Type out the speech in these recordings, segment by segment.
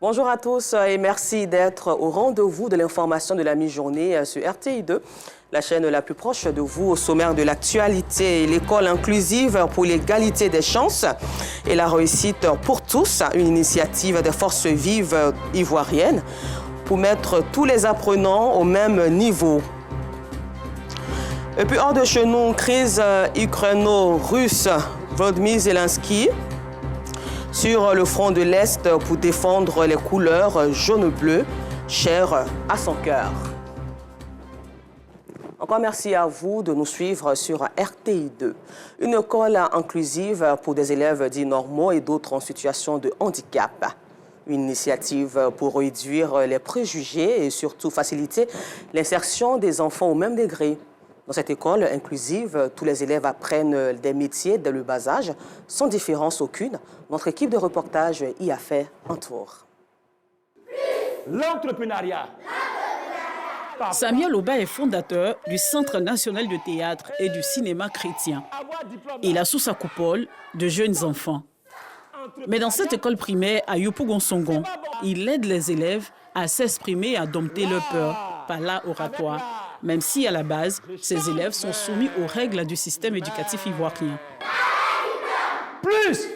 Bonjour à tous et merci d'être au rendez-vous de l'information de la mi-journée sur RTI2, la chaîne la plus proche de vous. Au sommaire de l'actualité, l'école inclusive pour l'égalité des chances et la réussite pour tous, une initiative des forces vives ivoiriennes pour mettre tous les apprenants au même niveau. Et puis hors de chez nous, crise ukraino-russe, Volodymyr Zelensky sur le front de l'Est pour défendre les couleurs jaune-bleu, chères à son cœur. Encore merci à vous de nous suivre sur RTI2. Une école inclusive pour des élèves dits normaux et d'autres en situation de handicap. Une initiative pour réduire les préjugés et surtout faciliter l'insertion des enfants au même degré. Dans cette école inclusive, tous les élèves apprennent des métiers dès le bas âge, sans différence aucune. Notre équipe de reportage y a fait un tour. L'entrepreneuriat. Samuel Oba est fondateur du Centre national de théâtre et du cinéma chrétien. Il a sous sa coupole de jeunes enfants. Mais dans cette école primaire à Yopougon-Songon, il aide les élèves à s'exprimer et à dompter leur peur par l'art oratoire, même si à la base, ces élèves sont soumis aux règles du système éducatif ivoirien. Plus.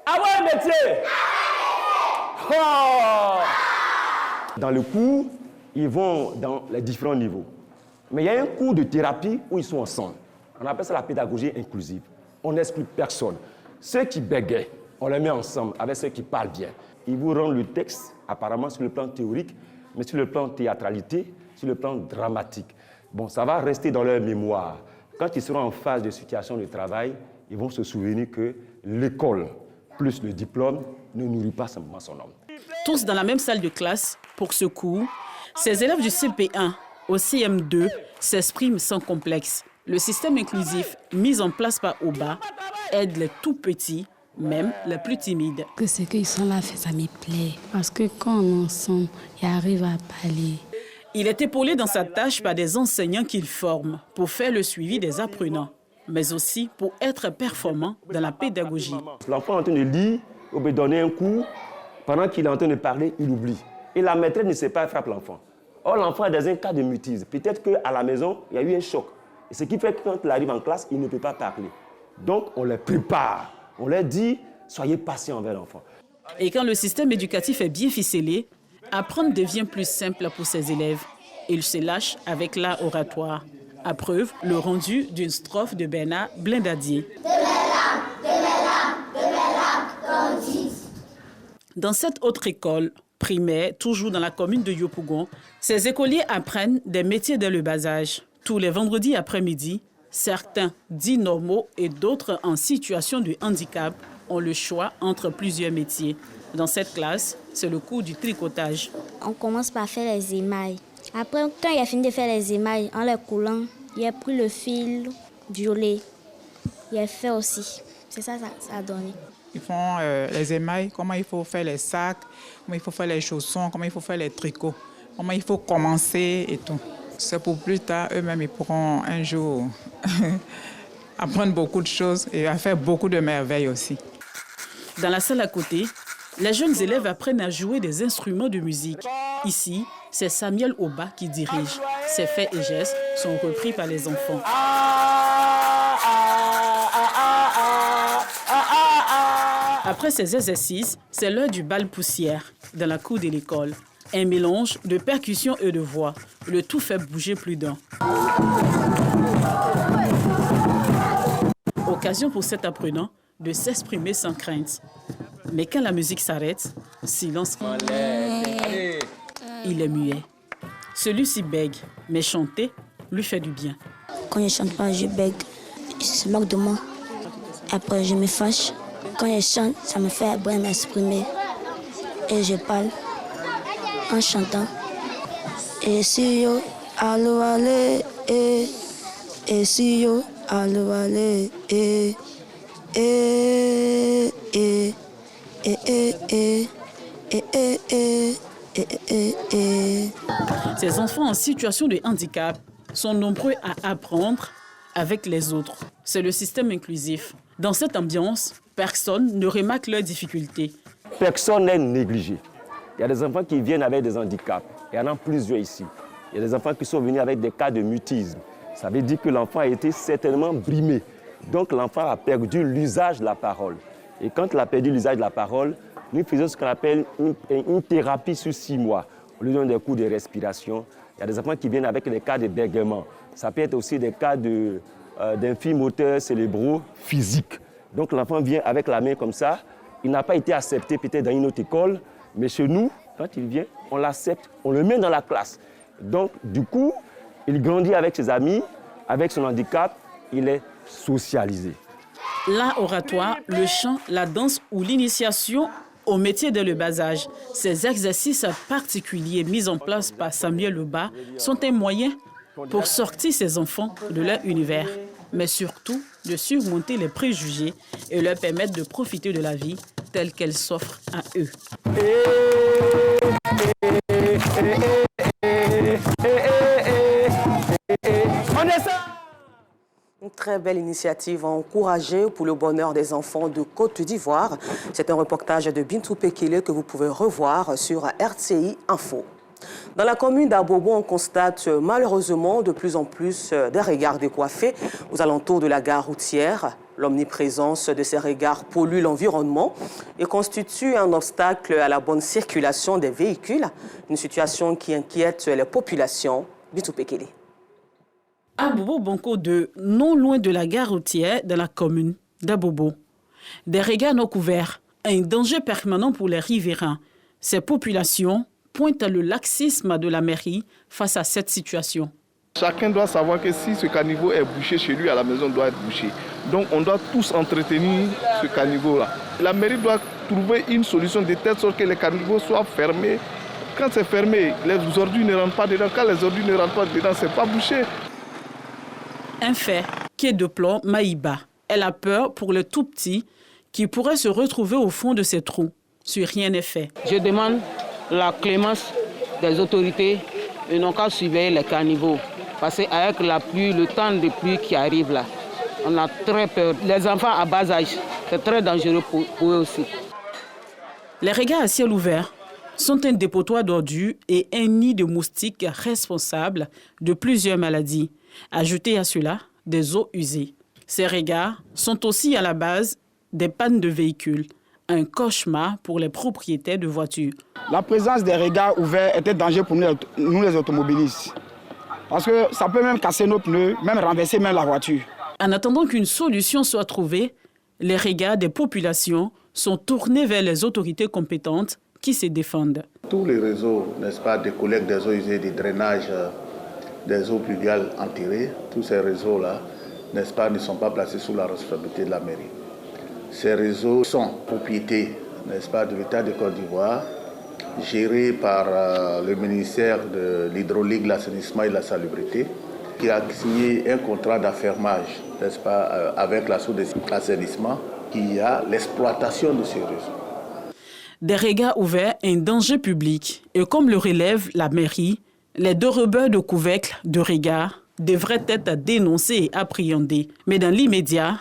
Avoir un métier. Oh. Dans le cours, ils vont dans les différents niveaux. Mais il y a un cours de thérapie où ils sont ensemble. On appelle ça la pédagogie inclusive. On n'exclut personne. Ceux qui bégayent, on les met ensemble avec ceux qui parlent bien. Ils vous rendent le texte, apparemment sur le plan théorique, mais sur le plan théâtralité, sur le plan dramatique. Bon, ça va rester dans leur mémoire. Quand ils seront en phase de situation de travail, ils vont se souvenir que l'école plus le diplôme ne nourrit pas simplement son homme. Tous dans la même salle de classe, pour ce cours, ces élèves du CP1 au CM2 s'expriment sans complexe. Le système inclusif mis en place par Oba aide les tout petits, même les plus timides. Que ce qu'ils sont là, ça me plaît. Parce que quand on est ensemble, ils arrivent à parler. Il est épaulé dans sa tâche par des enseignants qu'il forme pour faire le suivi des apprenants, mais aussi pour être performant dans la pédagogie. L'enfant est en train de lire, on peut donner un cours, pendant qu'il est en train de parler, il oublie. Et la maîtresse ne sait pas frapper l'enfant. Or, l'enfant est dans un cas de mutisme. Peut-être qu'à la maison, il y a eu un choc. Et ce qui fait que quand il arrive en classe, il ne peut pas parler. Donc, on les prépare. On leur dit, soyez patient envers l'enfant. Et quand le système éducatif est bien ficelé, apprendre devient plus simple pour ces élèves. Ils se lâchent avec l'art oratoire. À preuve, le rendu d'une strophe de Bernard Blindadier. Dans cette autre école primaire, toujours dans la commune de Yopougon, ces écoliers apprennent des métiers dès le bas âge. Tous les vendredis après-midi, certains dits normaux et d'autres en situation de handicap ont le choix entre plusieurs métiers. Dans cette classe, c'est le cours du tricotage. On commence par faire les émails. Après, quand il a fini de faire les émails, en les coulant, il a pris le fil violet. Il a fait aussi. C'est ça a donné. Ils font les émails, comment il faut faire les sacs, comment il faut faire les chaussons, comment il faut faire les tricots, comment il faut commencer et tout. C'est pour plus tard, eux-mêmes, ils pourront un jour apprendre beaucoup de choses et à faire beaucoup de merveilles aussi. Dans la salle à côté, les jeunes élèves apprennent à jouer des instruments de musique. Ici, c'est Samuel Oba qui dirige. Ses faits et gestes sont repris par les enfants. Après ces exercices, c'est l'heure du bal poussière dans la cour de l'école. Un mélange de percussions et de voix. Le tout fait bouger plus d'un. Occasion pour cet apprenant de s'exprimer sans crainte. Mais quand la musique s'arrête, silence. Il est muet. Celui-ci bègue, mais chanter lui fait du bien. Quand je ne chante pas, je bègue. Je se moque de moi. Après, je me fâche. Quand je chante, ça me fait bien m'exprimer. Et je parle en chantant. Et si yo, allo, allez, et si yo, allo, allez, et Ces enfants en situation de handicap sont nombreux à apprendre avec les autres. C'est le système inclusif. Dans cette ambiance, personne ne remarque leurs difficultés. Personne n'est négligé. Il y a des enfants qui viennent avec des handicaps. Il y en a plusieurs ici. Il y a des enfants qui sont venus avec des cas de mutisme. Ça veut dire que l'enfant a été certainement brimé. Donc l'enfant a perdu l'usage de la parole. Et quand il a perdu l'usage de la parole, nous faisons ce qu'on appelle une thérapie sur 6 mois. On lui donne des cours de respiration. Il y a des enfants qui viennent avec des cas de bégaiement. Ça peut être aussi des cas d'infimoteurs cérébraux physiques. Donc l'enfant vient avec la main comme ça. Il n'a pas été accepté peut-être dans une autre école, mais chez nous, quand il vient, on l'accepte, on le met dans la classe. Donc du coup, il grandit avec ses amis, avec son handicap, il est socialisé. L'art oratoire, le chant, la danse ou l'initiation au métier dès le bas âge. Ces exercices particuliers mis en place par Samuel Loba sont un moyen pour sortir ces enfants de leur univers, mais surtout de surmonter les préjugés et leur permettre de profiter de la vie telle qu'elle s'offre à eux. Une très belle initiative encouragée pour le bonheur des enfants de Côte d'Ivoire. C'est un reportage de Bintou Pekele que vous pouvez revoir sur RTI Info. Dans la commune d'Abobo, on constate malheureusement de plus en plus des regards décoiffés aux alentours de la gare routière. L'omniprésence de ces regards pollue l'environnement et constitue un obstacle à la bonne circulation des véhicules, une situation qui inquiète les populations. Bintou Pekele. À Bobo Bonko 2, non loin de la gare routière de la commune d'Abobo. Des regards non couverts, un danger permanent pour les riverains. Ces populations pointent le laxisme de la mairie face à cette situation. Chacun doit savoir que si ce caniveau est bouché chez lui, à la maison doit être bouché. Donc on doit tous entretenir ce caniveau-là. La mairie doit trouver une solution de telle sorte que les caniveaux soient fermés. Quand c'est fermé, les ordures ne rentrent pas dedans. Quand les ordures ne rentrent pas dedans, ce n'est pas bouché. Un fait qui déplore Maïba. Elle a peur pour les tout-petits qui pourraient se retrouver au fond de ces trous si rien n'est fait. Je demande la clémence des autorités et non qu'à surveiller les caniveaux. Parce qu'avec la pluie, le temps de pluie qui arrive là, on a très peur. Les enfants à bas âge, c'est très dangereux pour eux aussi. Les regards à ciel ouvert sont un dépotoir d'ordures et un nid de moustiques responsables de plusieurs maladies. Ajoutez à cela des eaux usées. Ces regards sont aussi à la base des pannes de véhicules. Un cauchemar pour les propriétaires de voitures. La présence des regards ouverts est un danger pour nous les automobilistes. Parce que ça peut même casser nos pneus, même renverser même la voiture. En attendant qu'une solution soit trouvée, les regards des populations sont tournés vers les autorités compétentes qui se défendent. Tous les réseaux, n'est-ce pas, de collecte des eaux usées, des drainages, des eaux pluviales enterrées, tous ces réseaux-là, n'est-ce pas, ne sont pas placés sous la responsabilité de la mairie. Ces réseaux sont propriété, n'est-ce pas, de l'État de Côte d'Ivoire, gérés par le ministère de l'Hydraulique, l'Assainissement et de la Salubrité, qui a signé un contrat d'affermage, n'est-ce pas, avec la Société d'assainissement, qui a l'exploitation de ces réseaux. Des regards ouverts, un danger public. Et comme le relève la mairie, les dérobeurs de couvercles de regards devraient être dénoncés et appréhendés. Mais dans l'immédiat,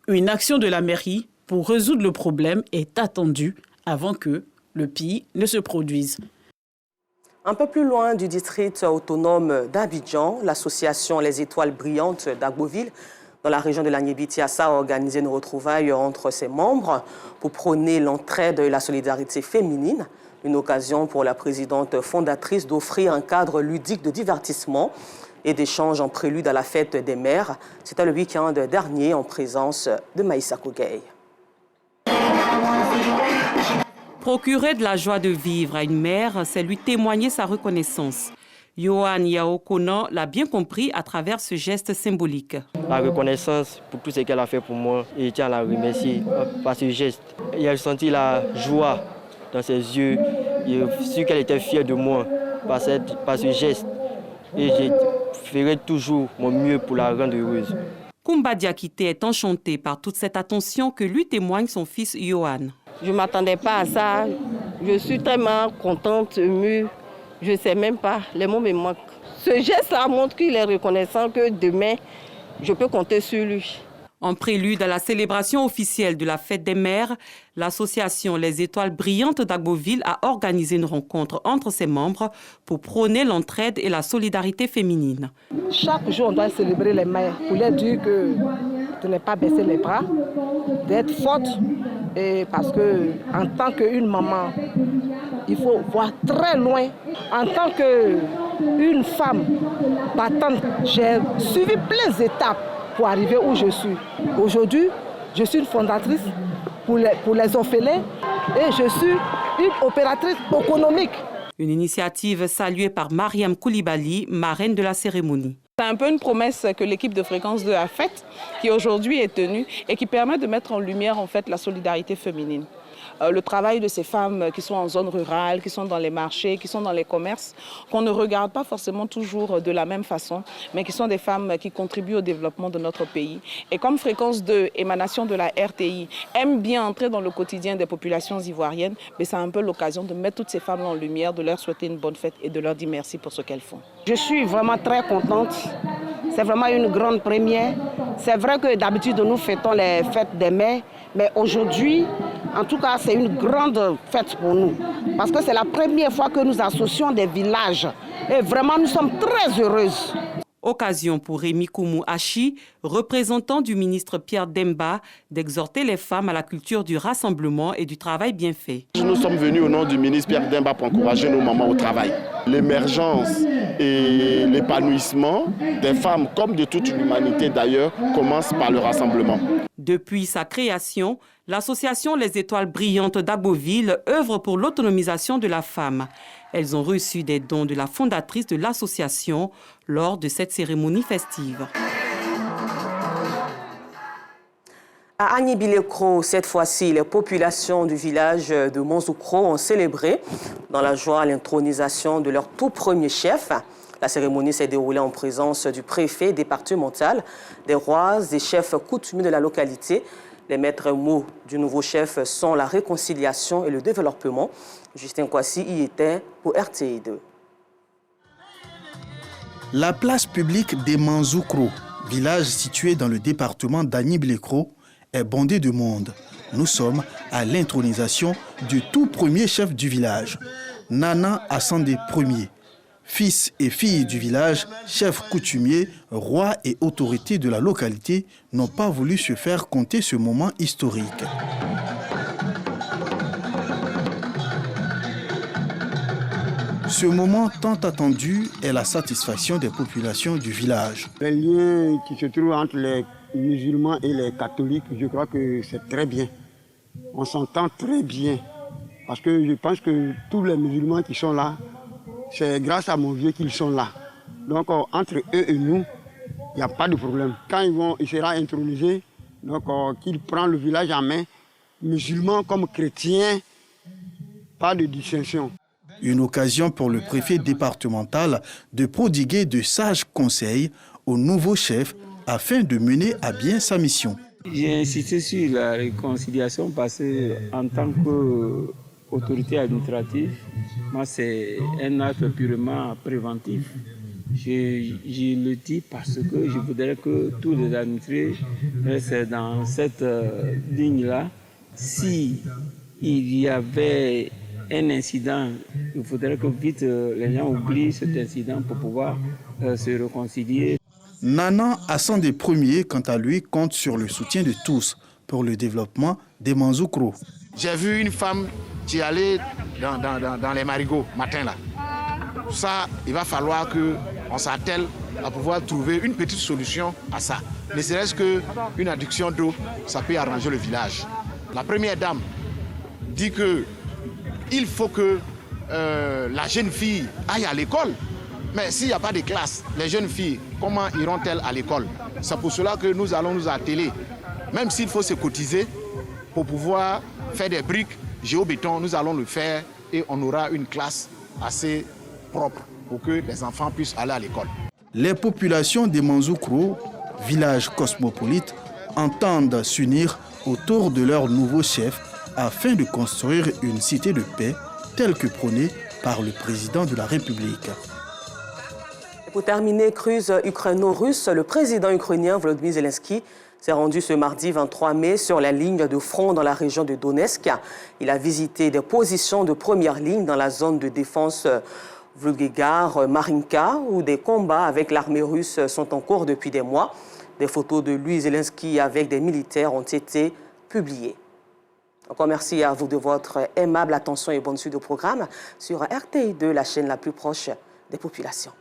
une action de la mairie pour résoudre le problème est attendue avant que le pire ne se produise. Un peu plus loin du district autonome d'Abidjan, l'association Les Étoiles Brillantes d'Agboville, dans la région de l'Agnébitiassa, a organisé une retrouvaille entre ses membres pour prôner l'entraide et la solidarité féminine. Une occasion pour la présidente fondatrice d'offrir un cadre ludique de divertissement et d'échange en prélude à la fête des mères. C'était le week-end dernier en présence de Maïssa Kogay. Procurer de la joie de vivre à une mère, c'est lui témoigner sa reconnaissance. Yohan Yaokono l'a bien compris à travers ce geste symbolique. La reconnaissance pour tout ce qu'elle a fait pour moi, et je tiens à la remercier par ce geste. J'ai senti la joie dans ses yeux. J'ai su qu'elle était fière de moi par ce geste. Et je ferai toujours mon mieux pour la rendre heureuse. Kumba Diakite est enchanté par toute cette attention que lui témoigne son fils Yohan. Je ne m'attendais pas à ça. Je suis tellement contente, émue. Je ne sais même pas, les mots me manquent. Ce geste-là montre qu'il est reconnaissant que demain, je peux compter sur lui. En prélude à la célébration officielle de la fête des mères, l'association Les Étoiles Brillantes d'Agboville a organisé une rencontre entre ses membres pour prôner l'entraide et la solidarité féminine. Chaque jour, on doit célébrer les mères pour leur dire de ne pas baisser les bras, d'être forte. Et parce qu'en tant qu'une maman, il faut voir très loin. En tant qu'une femme battante, j'ai suivi plein d'étapes pour arriver où je suis. Aujourd'hui, je suis une fondatrice pour les orphelins et je suis une opératrice économique. Une initiative saluée par Mariam Koulibaly, marraine de la cérémonie. C'est un peu une promesse que l'équipe de Fréquence 2 a faite, qui aujourd'hui est tenue et qui permet de mettre en lumière en fait la solidarité féminine. Le travail de ces femmes qui sont en zone rurale, qui sont dans les marchés, qui sont dans les commerces, qu'on ne regarde pas forcément toujours de la même façon, mais qui sont des femmes qui contribuent au développement de notre pays. Et comme Fréquence 2, émanation de la RTI, aime bien entrer dans le quotidien des populations ivoiriennes, c'est un peu l'occasion de mettre toutes ces femmes en lumière, de leur souhaiter une bonne fête et de leur dire merci pour ce qu'elles font. Je suis vraiment très contente. C'est vraiment une grande première. C'est vrai que d'habitude, nous fêtons les fêtes des mères, mais aujourd'hui, en tout cas, c'est une grande fête pour nous. Parce que c'est la première fois que nous associons des villages. Et vraiment, nous sommes très heureuses. Occasion pour Rémi Koumou Hachi, représentant du ministre Pierre Demba, d'exhorter les femmes à la culture du rassemblement et du travail bien fait. Nous sommes venus au nom du ministre Pierre Demba pour encourager nos mamans au travail. L'émergence et l'épanouissement des femmes, comme de toute l'humanité d'ailleurs, commence par le rassemblement. Depuis sa création, l'association Les Étoiles Brillantes d'Agboville œuvre pour l'autonomisation de la femme. Elles ont reçu des dons de la fondatrice de l'association lors de cette cérémonie festive. À Agnibilekro, cette fois-ci, les populations du village de Monzoukro ont célébré dans la joie l'intronisation de leur tout premier chef. La cérémonie s'est déroulée en présence du préfet départemental, des rois et chefs coutumiers de la localité. Les maîtres mots du nouveau chef sont la réconciliation et le développement. Justin Kwasi y était pour RTI 2. La place publique des Monzoukro, village situé dans le département d'Agnibilekro, est bondée de monde. Nous sommes à l'intronisation du tout premier chef du village, Nana Assandé Ier. Fils et filles du village, chefs coutumiers, rois et autorités de la localité n'ont pas voulu se faire compter ce moment historique. Ce moment tant attendu est la satisfaction des populations du village. Les liens qui se trouvent entre les musulmans et les catholiques, je crois que c'est très bien. On s'entend très bien. Parce que je pense que tous les musulmans qui sont là, c'est grâce à mon vieux qu'ils sont là. Donc entre eux et nous, il n'y a pas de problème. Quand il sera intronisé, donc qu'il prend le village en main, musulmans comme chrétiens, pas de distinction. Une occasion pour le préfet départemental de prodiguer de sages conseils au nouveau chef afin de mener à bien sa mission. J'ai insisté sur la réconciliation parce qu'en tant qu'autorité administrative, moi c'est un acte purement préventif. Je le dis parce que je voudrais que tous les administrés restent dans cette ligne-là. Si il y avait un incident, il faudrait que vite les gens oublient cet incident pour pouvoir se réconcilier. Nana Assandé Ier, quant à lui, compte sur le soutien de tous pour le développement des Monzoukro. J'ai vu une femme qui allait dans les marigots matin là. Ça, il va falloir qu'on s'attelle à pouvoir trouver une petite solution à ça. Ne serait-ce qu'une adduction d'eau, ça peut arranger le village. La première dame dit qu'il faut que la jeune fille aille à l'école. Mais s'il n'y a pas de classe, les jeunes filles, comment iront-elles à l'école? C'est pour cela que nous allons nous atteler. Même s'il faut se cotiser pour pouvoir faire des briques, géobéton, nous allons le faire et on aura une classe assez propre pour que les enfants puissent aller à l'école. Les populations des Monzoukro, village cosmopolite, entendent s'unir autour de leur nouveau chef afin de construire une cité de paix telle que prônée par le président de la République. Pour terminer, cruise ukraino-russe, le président ukrainien Volodymyr Zelensky s'est rendu ce mardi 23 mai sur la ligne de front dans la région de Donetsk. Il a visité des positions de première ligne dans la zone de défense Volgograr, Marinka, où des combats avec l'armée russe sont en cours depuis des mois. Des photos de lui, Zelensky, avec des militaires ont été publiées. Encore merci à vous de votre aimable attention et bonne suite au programme sur RTI2, la chaîne la plus proche des populations.